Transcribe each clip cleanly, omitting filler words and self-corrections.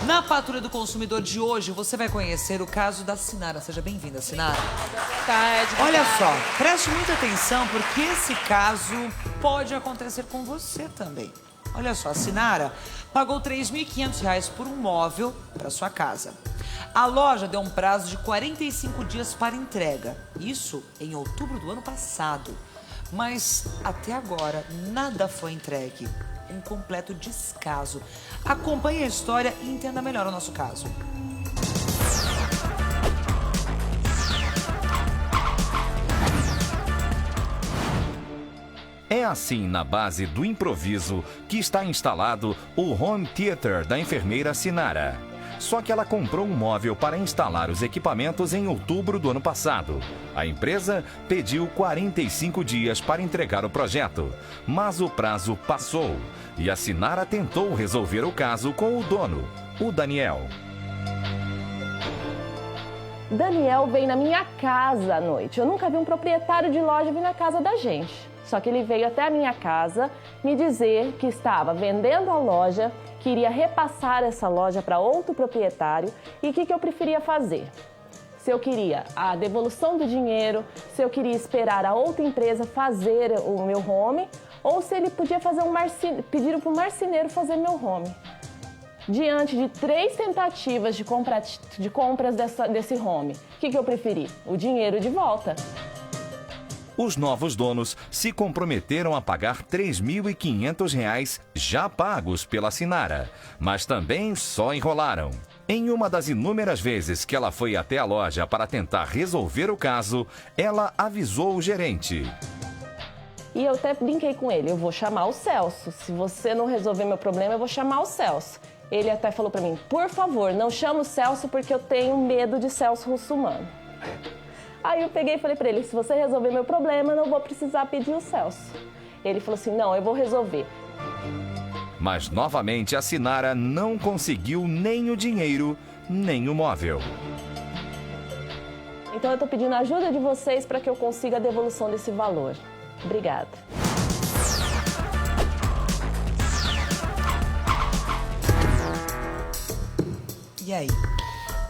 Na Patrulha do Consumidor de hoje, você vai conhecer o caso da Sinara. Seja bem-vinda, Sinara. Olha só, preste muita atenção, porque esse caso pode acontecer com você também. Olha só, a Sinara pagou R$ 3.500 por um móvel para sua casa. A loja deu um prazo de 45 dias para entrega. Isso em outubro do ano passado. Mas até agora nada foi entregue. Um completo descaso. Acompanhe a história e entenda melhor o nosso caso. É assim, na base do improviso, que está instalado o home theater da enfermeira Sinara. Só que ela comprou um móvel para instalar os equipamentos em outubro do ano passado. A empresa pediu 45 dias para entregar o projeto, mas o prazo passou e a Sinara tentou resolver o caso com o dono, o Daniel. Daniel veio na minha casa à noite. Eu nunca vi um proprietário de loja vir na casa da gente. Só que ele veio até a minha casa me dizer que estava vendendo a loja, que iria repassar essa loja para outro proprietário e o que eu preferia fazer. Se eu queria a devolução do dinheiro, se eu queria esperar a outra empresa fazer o meu home, ou se ele podia fazer pedir para o marceneiro fazer meu home. Diante de 3 tentativas de compras desse home, o que eu preferi? O dinheiro de volta. Os novos donos se comprometeram a pagar R$ 3.500 já pagos pela Sinara, mas também só enrolaram. Em uma das inúmeras vezes que ela foi até a loja para tentar resolver o caso, ela avisou o gerente. E eu até brinquei com ele, eu vou chamar o Celso. Se você não resolver meu problema, eu vou chamar o Celso. Ele até falou para mim, por favor, não chama o Celso porque eu tenho medo de Celso Russomano. Aí eu peguei e falei para ele, se você resolver meu problema, eu não vou precisar pedir o Celso. Ele falou assim, não, eu vou resolver. Mas novamente a Sinara não conseguiu nem o dinheiro, nem o móvel. Então eu tô pedindo a ajuda de vocês para que eu consiga a devolução desse valor. Obrigada. E aí?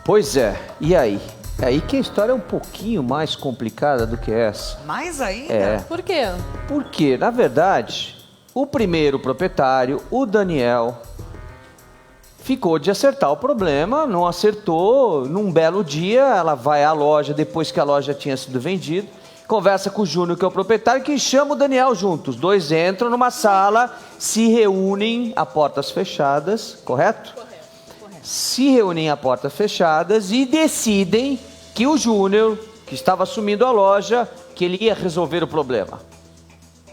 Pois é, e aí? É aí que a história é um pouquinho mais complicada do que essa. Mais ainda? É. Por quê? Porque, na verdade, o primeiro proprietário, o Daniel, ficou de acertar o problema, não acertou. Num belo dia, ela vai à loja, depois que a loja tinha sido vendida, conversa com o Júnior, que é o proprietário, que chama o Daniel junto. Os dois entram numa sala, se reúnem a portas fechadas, correto? Correto. Se reúnem a portas fechadas e decidem que o Júnior, que estava assumindo a loja, que ele ia resolver o problema.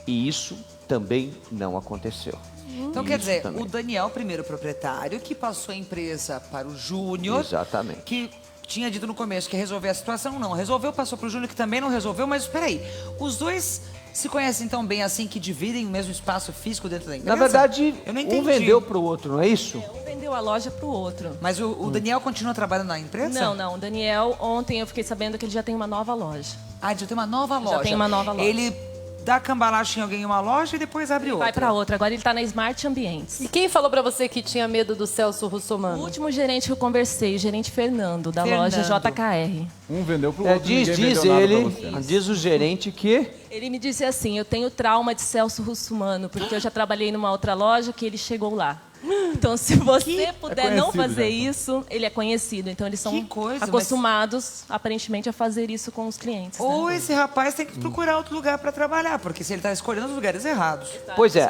E isso também não aconteceu. Então, quer dizer, o Daniel, primeiro proprietário, que passou a empresa para o Júnior. Exatamente. Que tinha dito no começo que ia resolver a situação, não resolveu, passou para o Júnior, que também não resolveu, mas espera aí, os dois se conhecem tão bem assim que dividem o mesmo espaço físico dentro da empresa? Na verdade, eu não entendi. Um vendeu para o outro, não é isso? Um vendeu a loja para o outro. Mas o Daniel continua trabalhando na empresa? Não. O Daniel, ontem eu fiquei sabendo que ele já tem uma nova loja. Ah, já tem uma nova loja. Já tem uma nova loja. Ele dá cambalacho em alguém em uma loja e depois abre outra. Vai para outra. Agora ele tá na Smart Ambientes. E quem falou pra você que tinha medo do Celso O Russomano? último gerente que eu conversei, o gerente Fernando, da loja JKR. Um vendeu pro outro, Diz diz o gerente que... Ele me disse assim, eu tenho trauma de Celso Russomano, porque eu já trabalhei numa outra loja que ele chegou lá. Então, se você puder não fazer isso, ele é conhecido. Então, eles são acostumados, aparentemente, a fazer isso com os clientes. Ou né? esse rapaz tem que procurar outro lugar para trabalhar, porque se ele está escolhendo os lugares errados. Pois é,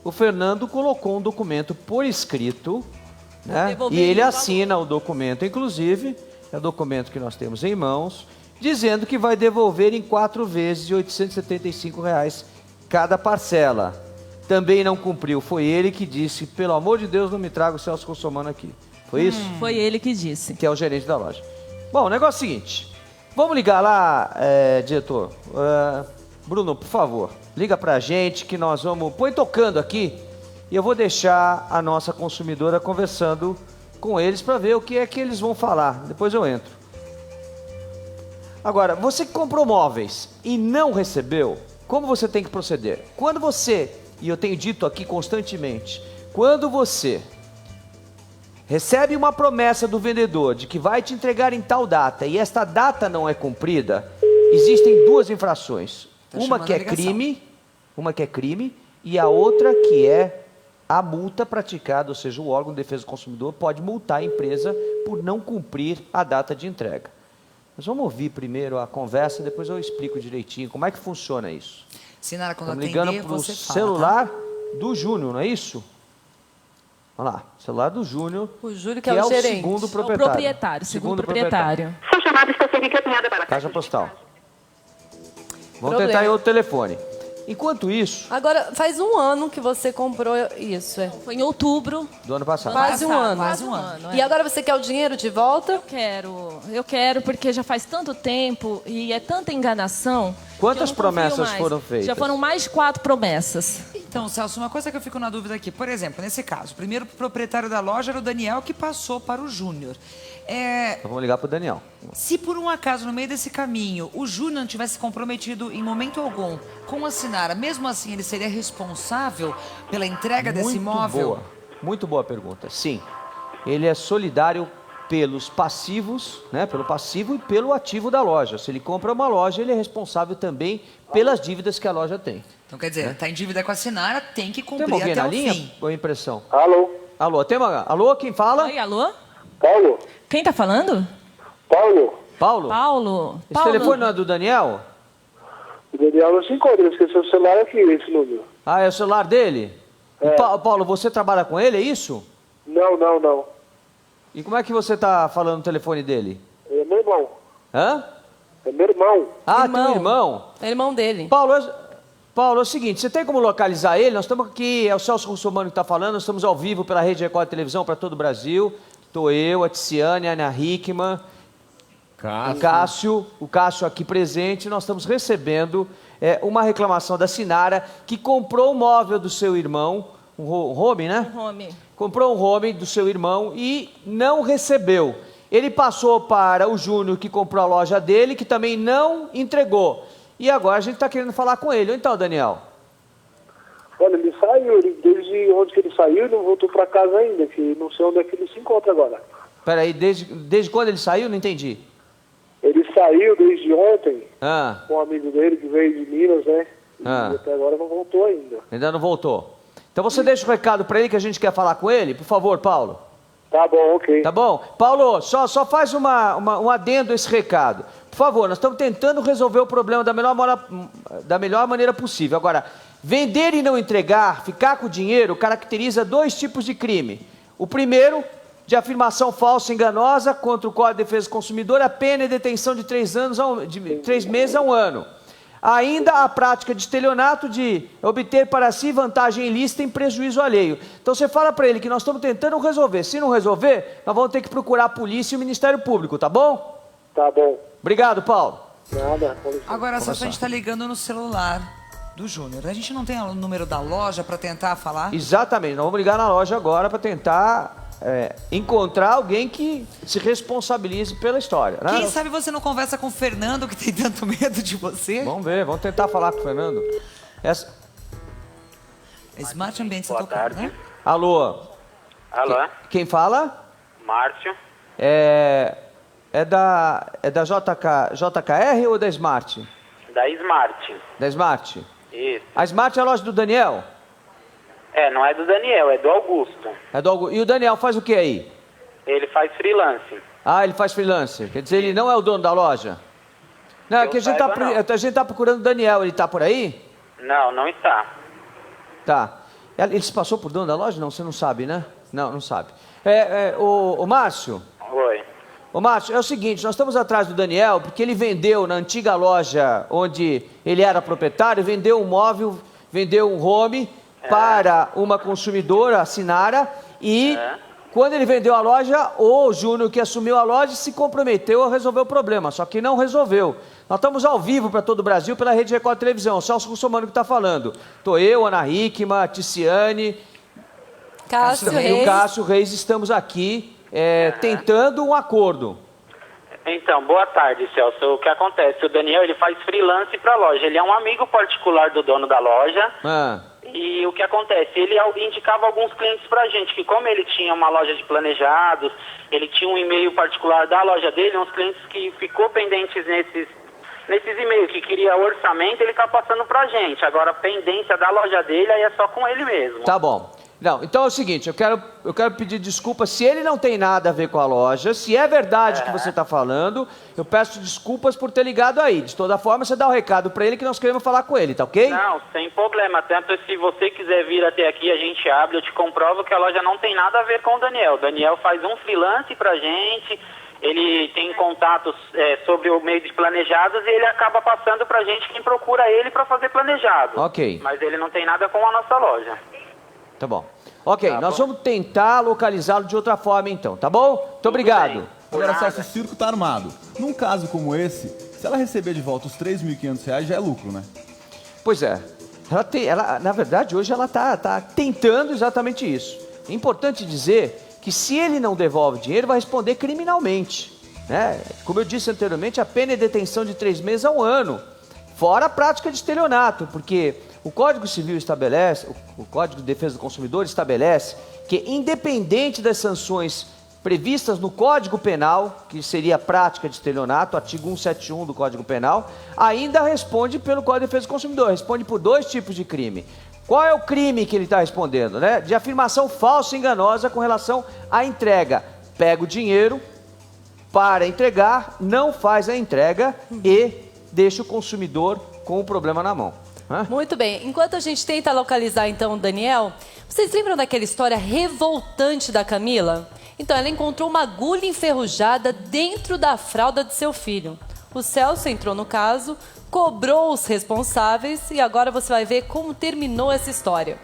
o Fernando colocou um documento por escrito, né? E ele assina o documento, inclusive, é o documento que nós temos em mãos, dizendo que vai devolver em 4 vezes de R$ 875 cada parcela. Também não cumpriu. Foi ele que disse, pelo amor de Deus, não me traga o Celso Russomano aqui. Foi isso? Foi ele que disse. Que é o gerente da loja. Bom, o negócio é o seguinte. Vamos ligar lá, diretor. Bruno, por favor, liga pra gente que nós vamos... Põe tocando aqui e eu vou deixar a nossa consumidora conversando com eles para ver o que é que eles vão falar. Depois eu entro. Agora, você que comprou móveis e não recebeu, como você tem que proceder? Quando você... E eu tenho dito aqui constantemente, quando você recebe uma promessa do vendedor de que vai te entregar em tal data e esta data não é cumprida, existem duas infrações. Uma que é crime e a outra que é a multa praticada, ou seja, o órgão de defesa do consumidor pode multar a empresa por não cumprir a data de entrega. Mas vamos ouvir primeiro a conversa, depois eu explico direitinho como é que funciona isso. Sinara, quando Estamos atender, ligando para o você celular do Júnior, não é isso? Olha lá, celular do Júnior. O Júlio que é o o gerente. segundo É o proprietário. proprietário, segundo proprietário. Sua chamada está sendo encaminhada para a Caixa postal. Vamos Problema. tentar em outro telefone. Enquanto isso, Agora, faz um ano que você comprou isso, é? Foi em outubro. do ano passado. Quase um ano. Quase um ano. E agora você quer o dinheiro de volta? Eu quero porque já faz tanto tempo e é tanta enganação. Quantas que eu não confio promessas mais. foram feitas? Já foram mais de 4 promessas. Então, Celso, uma coisa que eu fico na dúvida aqui. Por exemplo, nesse caso, o primeiro proprietário da loja era o Daniel, que passou para o Júnior. Então vamos ligar para o Daniel. Se por um acaso, no meio desse caminho, o Júnior não tivesse comprometido em momento algum com a Sinara, mesmo assim ele seria responsável pela entrega desse imóvel? Muito boa pergunta. Sim, ele é solidário pelos passivos, né, pelo passivo e pelo ativo da loja. Se ele compra uma loja, ele é responsável também pelas dívidas que a loja tem. Então, quer dizer, está em dívida com a Sinara, tem que cumprir Tem alguém até na o linha? fim. Ou impressão? Alô? Alô, alô, quem fala? Oi, alô? Paulo? Quem tá falando? Paulo? Paulo? Paulo. Esse telefone não é do Daniel? O Daniel não se encontra, ele esqueceu o celular aqui, esse número. Ah, é o celular dele? Paulo, você trabalha com ele, é isso? Não. E como é que você tá falando no telefone dele? É meu irmão. Hã? É meu irmão. Ah, teu irmão. É irmão dele. Paulo, é o seguinte, você tem como localizar ele? Nós estamos aqui, é o Celso Russomano que está falando, nós estamos ao vivo pela Rede Record de Televisão para todo o Brasil. Estou eu, a Tiziane, a Ana Hickman, o Cássio aqui presente. Nós estamos recebendo uma reclamação da Sinara, que comprou um móvel do seu irmão, um home, né? Um home. Comprou um home do seu irmão e não recebeu. Ele passou para o Júnior, que comprou a loja dele, que também não entregou. E agora a gente está querendo falar com ele. Então, Daniel? Olha, ele saiu, desde onde que ele saiu, ele não voltou para casa ainda, que não sei onde é que ele se encontra agora. Peraí, desde quando ele saiu? Não entendi. Ele saiu desde ontem, Ah, com um amigo dele que veio de Minas, né? Ah. E até agora não voltou ainda. ainda não voltou. Então você deixa o recado para ele que a gente quer falar com ele? Por favor, Paulo. Tá bom, ok. Tá bom? Paulo, só faz um adendo a esse recado. Por favor, nós estamos tentando resolver o problema da melhor maneira possível. Agora, vender e não entregar, ficar com o dinheiro, caracteriza 2 tipos de crime. O primeiro, de afirmação falsa e enganosa contra o Código de Defesa do Consumidor, a pena é detenção de 3 meses a 1 ano. Ainda a prática de estelionato de obter para si vantagem ilícita em prejuízo alheio. Então você fala para ele que nós estamos tentando resolver. Se não resolver, nós vamos ter que procurar a polícia e o Ministério Público, tá bom? Tá bom. Obrigado, Paulo. Nada, com licença. Agora, Celso, a gente está ligando no celular do Júnior. A gente não tem o número da loja para tentar falar? Exatamente, nós vamos ligar na loja agora para tentar encontrar alguém que se responsabilize pela história, né? Quem sabe você não conversa com o Fernando, que tem tanto medo de você? Vamos ver, vamos tentar falar com o Fernando. Smart Ambiente, você Boa tocou, tarde. né? Alô? Alô? Quem fala? Márcio? É da JKR ou da Smart? Da Smart. Da Smart? Isso. A Smart é a loja do Daniel? Não é do Daniel, é do Augusto. E o Daniel faz o que aí? Ele faz freelance. Ah, ele faz freelancer. Quer dizer, ele não é o dono da loja? Não, é que a gente tá procurando o Daniel. Ele tá por aí? Não, não está. Tá. Ele se passou por dono da loja? Não, você não sabe, né? Não sabe. O Márcio? Oi. Ô Márcio, é o seguinte, nós estamos atrás do Daniel porque ele vendeu na antiga loja onde ele era proprietário, vendeu um móvel, vendeu um home para uma consumidora, a Sinara, e quando ele vendeu a loja, o Júnior que assumiu a loja se comprometeu a resolver o problema, só que não resolveu. Nós estamos ao vivo para todo o Brasil pela Rede Record de Televisão, o Celso Russomano que está falando. Estou eu, Ana Hickman, a Tiziane Cássio e Reis. o Cássio Reis, estamos aqui tentando um acordo. Então, boa tarde, Celso. O que acontece? O Daniel, ele faz freelance para a loja. Ele é um amigo particular do dono da loja. E o que acontece? Ele indicava alguns clientes pra gente, que como ele tinha uma loja de planejados, ele tinha um e-mail particular da loja dele, uns clientes que ficou pendentes nesses e-mails, que queria orçamento, ele tá passando pra gente. Agora, a pendência da loja dele, aí é só com ele mesmo. Tá bom. Não, então é o seguinte, eu quero pedir desculpa se ele não tem nada a ver com a loja, se é verdade o que você está falando, eu peço desculpas por ter ligado aí. De toda forma, você dá um recado para ele que nós queremos falar com ele, tá ok? Não, sem problema. Tanto se você quiser vir até aqui, a gente abre, eu te comprovo que a loja não tem nada a ver com o Daniel. O Daniel faz um freelance pra gente, ele tem contatos sobre o meio de planejados e ele acaba passando pra gente quem procura ele para fazer planejado. Ok. Mas ele não tem nada com a nossa loja. Tá bom. Ok, nós vamos tentar localizá-lo de outra forma então, tá bom? Muito obrigado. Agora, Celso, o circo tá armado. Num caso como esse, se ela receber de volta os R$3.500, já é lucro, né? Pois é. Na verdade, hoje ela tá tentando exatamente isso. É importante dizer que se ele não devolve o dinheiro, vai responder criminalmente, né? Como eu disse anteriormente, a pena é detenção de 3 meses a 1 ano, fora a prática de estelionato, porque o Código Civil estabelece, o Código de Defesa do Consumidor estabelece que, independente das sanções previstas no Código Penal, que seria a prática de estelionato, artigo 171 do Código Penal, ainda responde pelo Código de Defesa do Consumidor, responde por 2 tipos de crime. Qual é o crime que ele está respondendo, né? De afirmação falsa e enganosa com relação à entrega. Pega o dinheiro para entregar, não faz a entrega e deixa o consumidor com o problema na mão. Muito bem. Enquanto a gente tenta localizar, então, o Daniel, vocês lembram daquela história revoltante da Camila? Então, ela encontrou uma agulha enferrujada dentro da fralda de seu filho. O Celso entrou no caso, cobrou os responsáveis e agora você vai ver como terminou essa história.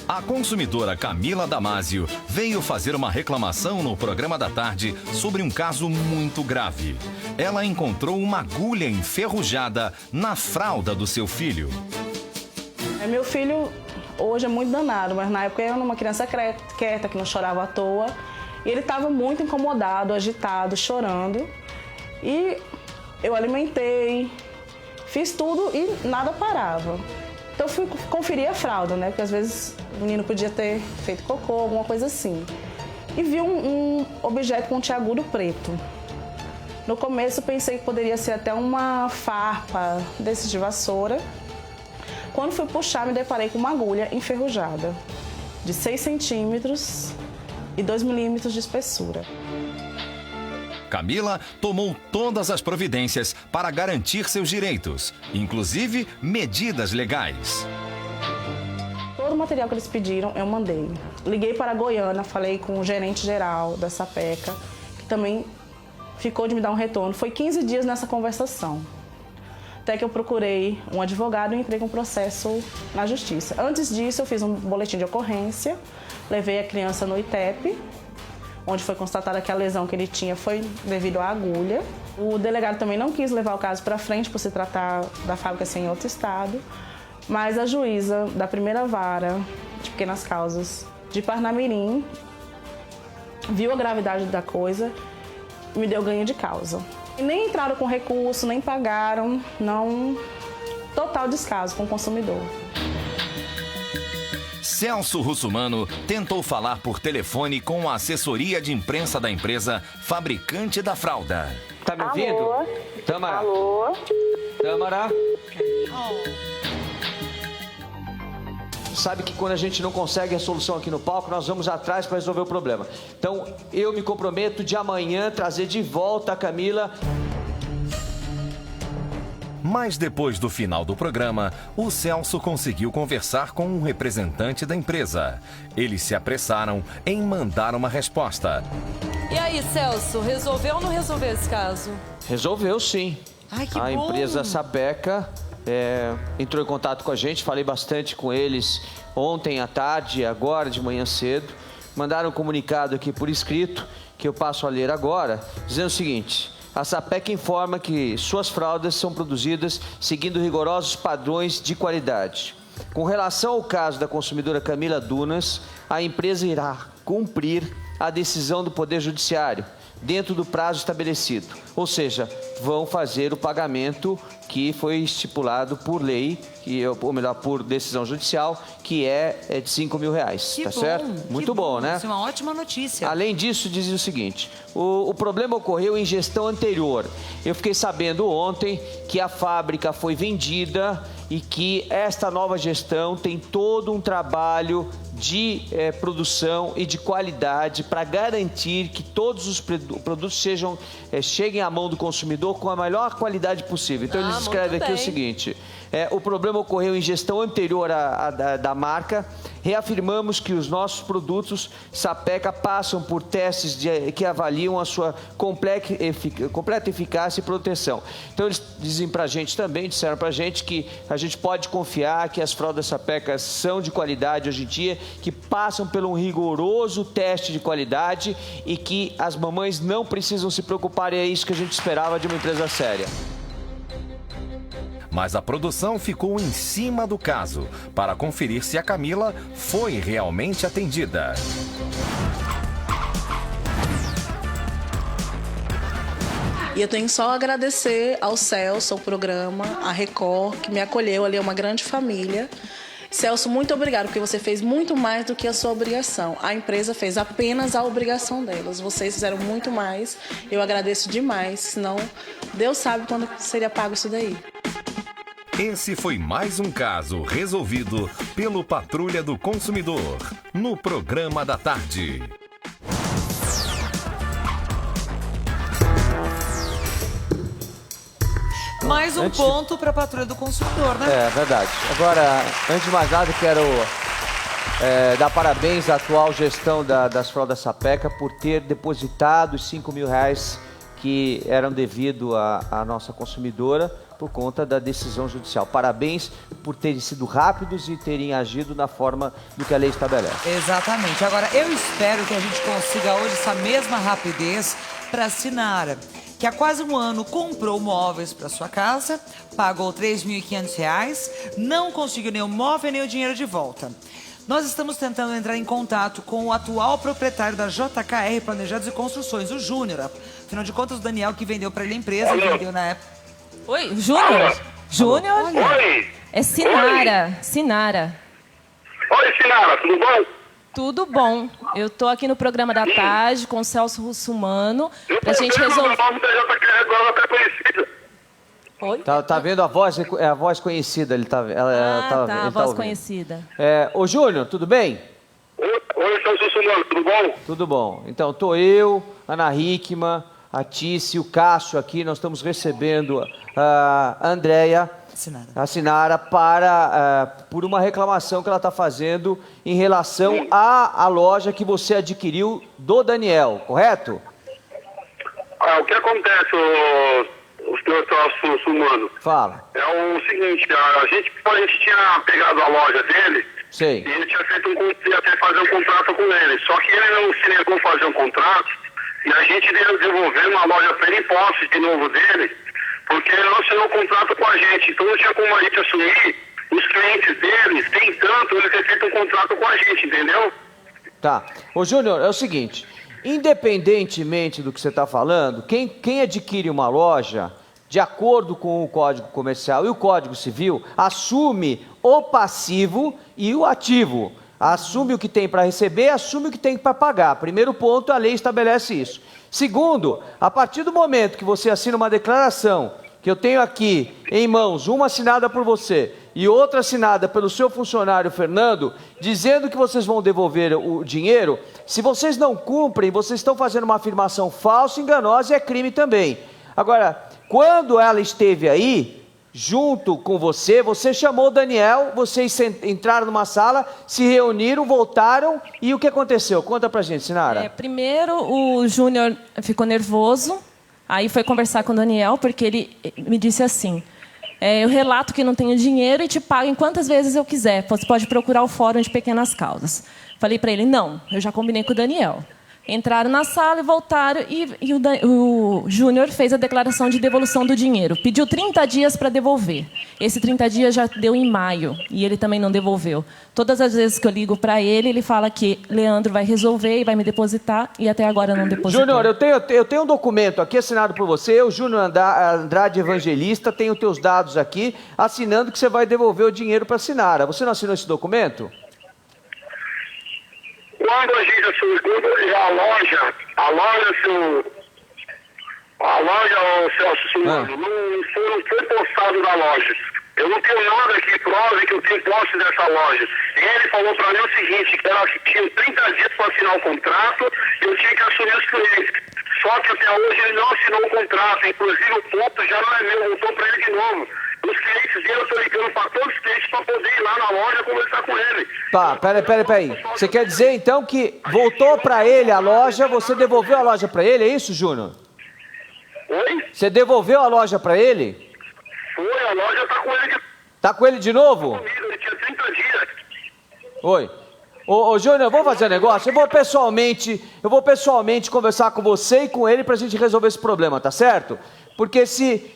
A consumidora Camila Damasio veio fazer uma reclamação no programa da tarde sobre um caso muito grave. Ela encontrou uma agulha enferrujada na fralda do seu filho. Meu filho hoje é muito danado, mas na época eu era uma criança quieta, que não chorava à toa. E ele estava muito incomodado, agitado, chorando. E eu alimentei, fiz tudo e nada parava. Então eu fui conferir a fralda, né? Porque às vezes o menino podia ter feito cocô, alguma coisa assim. E vi um objeto pontiagudo preto. No começo eu pensei que poderia ser até uma farpa desses de vassoura. Quando fui puxar, me deparei com uma agulha enferrujada, de 6 centímetros e 2 milímetros de espessura. Camila tomou todas as providências para garantir seus direitos, inclusive medidas legais. Todo o material que eles pediram, eu mandei. Liguei para a Goiânia, falei com o gerente geral da Sapeca, que também ficou de me dar um retorno. Foi 15 dias nessa conversação. Até que eu procurei um advogado e entrei com um processo na justiça. Antes disso, eu fiz um boletim de ocorrência, levei a criança no ITEP, onde foi constatada que a lesão que ele tinha foi devido à agulha. O delegado também não quis levar o caso para frente por se tratar da fábrica ser em outro estado, mas a juíza da primeira vara de pequenas causas de Parnamirim viu a gravidade da coisa e me deu ganho de causa. E nem entraram com recurso, nem pagaram, não... Total descaso com o consumidor. Celso Russumano tentou falar por telefone com a assessoria de imprensa da empresa fabricante da fralda. Tá me ouvindo? Alô? Tâmara? Alô? Tâmara? Sabe que quando a gente não consegue a solução aqui no palco, nós vamos atrás para resolver o problema. Então, eu me comprometo de amanhã trazer de volta a Camila. Mas depois do final do programa, o Celso conseguiu conversar com um representante da empresa. Eles se apressaram em mandar uma resposta. E aí, Celso, resolveu ou não resolveu esse caso? Resolveu, sim. Ai, que a bom. empresa Sapeca entrou em contato com a gente, falei bastante com eles ontem à tarde e agora de manhã cedo. Mandaram um comunicado aqui por escrito, que eu passo a ler agora, dizendo o seguinte: a Sapeca informa que suas fraldas são produzidas seguindo rigorosos padrões de qualidade. Com relação ao caso da consumidora Camila Dunas, a empresa irá cumprir a decisão do Poder Judiciário, dentro do prazo estabelecido. Ou seja, vão fazer o pagamento que foi estipulado por lei, ou melhor, por decisão judicial, que é de R$5.000, tá certo? Muito bom, né? Isso é uma ótima notícia. Além disso, dizia o seguinte, o problema ocorreu em gestão anterior. Eu fiquei sabendo ontem que a fábrica foi vendida e que esta nova gestão tem todo um trabalho de produção e de qualidade para garantir que todos os produtos cheguem à mão do consumidor com a melhor qualidade possível. Então, eles escrevem aqui o seguinte, o problema ocorreu em gestão anterior da marca. Reafirmamos que os nossos produtos Sapeca passam por testes que avaliam a sua completa eficácia e proteção. Então, eles dizem pra gente também, disseram pra gente que a gente pode confiar que as fraldas Sapeca são de qualidade hoje em dia, que passam por um rigoroso teste de qualidade e que as mamães não precisam se preocupar, e é isso que a gente esperava de uma empresa séria. Mas a produção ficou em cima do caso para conferir se a Camila foi realmente atendida. E eu tenho só a agradecer ao Celso, ao programa, à Record, que me acolheu ali, é uma grande família. Celso, muito obrigado, porque você fez muito mais do que a sua obrigação. A empresa fez apenas a obrigação delas. Vocês fizeram muito mais. Eu agradeço demais, senão Deus sabe quando seria pago isso daí. Esse foi mais um caso resolvido pelo Patrulha do Consumidor, no Programa da Tarde. Mais um ponto para a Patrulha do Consumidor, né? É verdade. Agora, antes de mais nada, quero dar parabéns à atual gestão das fraldas Sapeca por ter depositado os R$5.000 que eram devidos à nossa consumidora por conta da decisão judicial. Parabéns por terem sido rápidos e terem agido na forma do que a lei estabelece. Exatamente. Agora, eu espero que a gente consiga hoje essa mesma rapidez para a Sinara, que há quase um ano comprou móveis para sua casa, pagou R$3.500, não conseguiu nem o móvel nem o dinheiro de volta. Nós estamos tentando entrar em contato com o atual proprietário da JKR Planejados e Construções, o Júnior. Afinal de contas, o Daniel que vendeu para ele a empresa, vendeu na época. Oi, Júnior? Júnior? Oi. É Sinara. Sinara. Oi, Sinara, tudo bom? Tudo bom. Eu tô aqui no Programa da Tarde com o Celso Russumano pra gente resolver. Oi? Tá vendo a voz? É a voz conhecida. Ele tá, a voz conhecida. Ô, Júnior, tudo bem? Oi, Celso Russumano, tudo bom? Tudo bom. Então, tô eu, Ana Hickman, a Tícia, o Cássio aqui, nós estamos recebendo a Andréia, a Sinara, por uma reclamação que ela está fazendo em relação à loja que você adquiriu do Daniel, correto? O que acontece, o senhor Celso Russumano? Fala. É o seguinte, a gente tinha pegado a loja dele. Sei. E ele tinha ia fazer um contrato com ele, só que ele não se negou a fazer um contrato. E a gente devolveu uma loja para ele em posse de novo dele, porque ele não assinou contrato com a gente. Então não tinha como a gente assumir os clientes deles, tem tanto ele ter feito um contrato com a gente, entendeu? Tá. Ô, Júnior, é o seguinte, independentemente do que você está falando, quem adquire uma loja, de acordo com o Código Comercial e o Código Civil, assume o passivo e o ativo. Assume o que tem para receber, assume o que tem para pagar. Primeiro ponto, a lei estabelece isso. Segundo, a partir do momento que você assina uma declaração, que eu tenho aqui em mãos, uma assinada por você e outra assinada pelo seu funcionário Fernando, dizendo que vocês vão devolver o dinheiro, se vocês não cumprem, vocês estão fazendo uma afirmação falsa, enganosa e é crime também. Agora, quando ela esteve aí, junto com você, você chamou o Daniel, vocês entraram numa sala, se reuniram, voltaram, e o que aconteceu? Conta pra gente, Sinara. Primeiro, o Júnior ficou nervoso, aí foi conversar com o Daniel, porque ele me disse assim, eu relato que não tenho dinheiro e te pago em quantas vezes eu quiser, você pode procurar o Fórum de Pequenas Causas. Falei pra ele, não, eu já combinei com o Daniel. Entraram na sala e voltaram, e o Júnior fez a declaração de devolução do dinheiro. Pediu 30 dias para devolver. Esse 30 dias já deu em maio, e ele também não devolveu. Todas as vezes que eu ligo para ele, ele fala que Leandro vai resolver e vai me depositar, e até agora não depositou. Júnior, eu tenho um documento aqui assinado por você, o Júnior Andrade Evangelista, tenho os teus dados aqui, assinando que você vai devolver o dinheiro para a Sinara. Você não assinou esse documento? Quando a gente assumiu a loja, Celso Simão, não foi postado da loja. Eu não tenho nada que prove que eu tenho posse dessa loja. Ele falou para mim o seguinte, que ela tinha 30 dias para assinar o contrato e eu tinha que assumir os clientes. Só que até hoje ele não assinou o contrato, inclusive o ponto já não é meu, voltou para ele de novo. Os clientes dele, eu estou ligando para todos os clientes para poder ir lá na loja conversar com ele. Tá, peraí. Você quer dizer então que voltou para ele a loja, você devolveu a loja para ele, é isso, Júnior? Oi? Você devolveu a loja para ele? Foi, a loja está com ele de... Tá com ele de novo? Comigo, ele tinha 30 dias. Oi. Ô Júnior, eu vou fazer um negócio, eu vou pessoalmente conversar com você e com ele pra gente resolver esse problema, tá certo? Porque se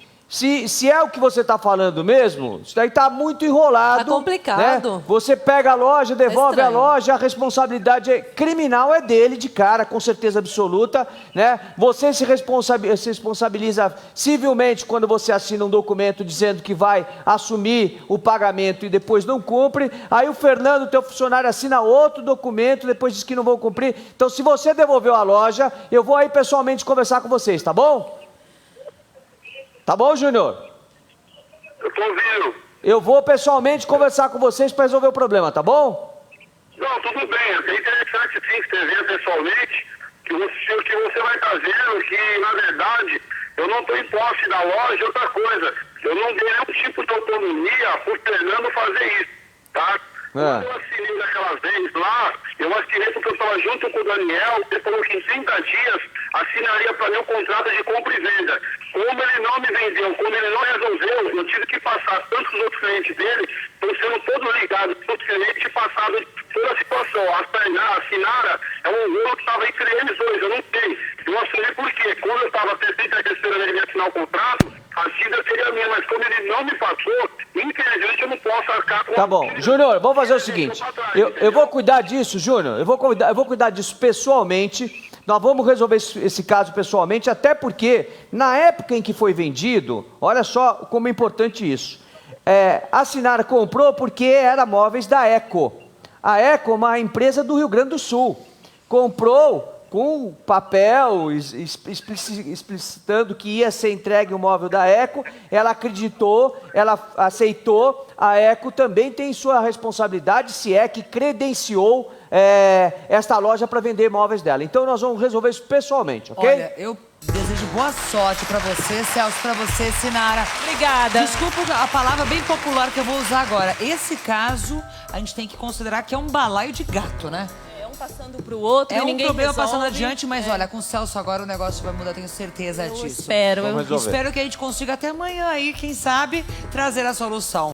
é o que você tá falando mesmo, isso daí tá muito enrolado. Tá complicado. Né? Você pega a loja, devolve a loja, a responsabilidade criminal é dele de cara, com certeza absoluta, né? Você se responsabiliza civilmente quando você assina um documento dizendo que vai assumir o pagamento e depois não cumpre. Aí o Fernando, teu funcionário, assina outro documento, depois diz que não vão cumprir. Então, se você devolveu a loja, eu vou aí pessoalmente conversar com vocês, tá bom? Tá bom, Júnior? Eu tô ouvindo. Eu vou pessoalmente conversar com vocês para resolver o problema, tá bom? Não, tudo bem. É interessante sim que você veja pessoalmente que você vai estar vendo que, na verdade, eu não estou em posse da loja. Outra coisa, eu não dei nenhum tipo de autonomia por Fernando fazer isso, tá? Quando eu assinei daquela vez lá, eu assinei porque eu estava junto com o Daniel, ele falou que em 30 dias assinaria para mim um contrato de compra e venda. Como ele não me vendeu, como ele não resolveu, eu tive que passar tanto os outros clientes dele, estão sendo todos ligados, todos os clientes, e passado toda a situação. A Sinara é um rolo que estava entre eles dois, eu não sei. Eu assumi porque quando eu estava esperando ele me assinar o contrato, a dívida seria minha, mas como ele não me passou, infelizmente eu não posso arcar com... Tá bom. Júnior, vamos fazer o seguinte, eu vou cuidar disso, Júnior, eu vou cuidar disso pessoalmente. Nós vamos resolver esse caso pessoalmente, até porque, na época em que foi vendido, olha só como é importante isso. A Sinara comprou porque era móveis da Eco. A Eco é uma empresa do Rio Grande do Sul. Comprou com papel explicitando que ia ser entregue o móvel da Eco. Ela acreditou, ela aceitou. A Eco também tem sua responsabilidade, se é que credenciou esta loja para vender móveis dela. Então nós vamos resolver isso pessoalmente, ok? Olha, eu desejo boa sorte para você, Celso, para você, Sinara. Obrigada. Desculpa a palavra bem popular que eu vou usar agora. Esse caso, a gente tem que considerar que é um balaio de gato, né? Passando para o outro e ninguém problema resolve. passando adiante, mas olha, com o Celso agora o negócio vai mudar, tenho certeza disso. Espero. Espero que a gente consiga até amanhã aí, quem sabe, trazer a solução.